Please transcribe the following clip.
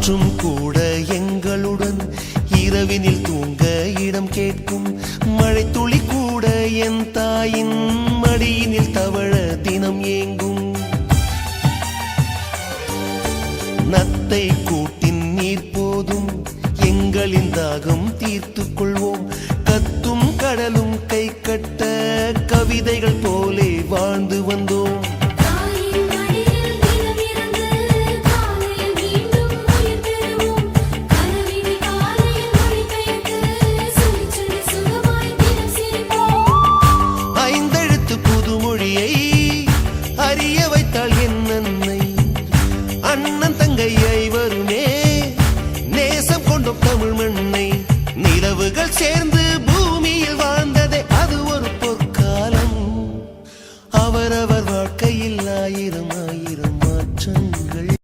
காற்றும் கூட எங்களுடன் இரவினில் தூங்க இடம் கேட்கும். மழை துளி கூட என் தாயின் மடியினில் தவழ தினம் ஏங்கும். நத்தை கூட்டின் நீர் போதும் எங்களின் தாகம் தீர்த்து கொள்வோம். கத்தும் கடலும் கை கட்ட கவிதைகள் போலே வாழ்ந்து வந்தோம். ஐந்தெழுத்து புதுமொழியை அறிய வைத்தாள் என் அன்னை. அண்ணன் தங்கை ஐவருமே நேசம் கொண்டோம் தமிழ் மண்ணை. நிலவுகள் சேர்ந்து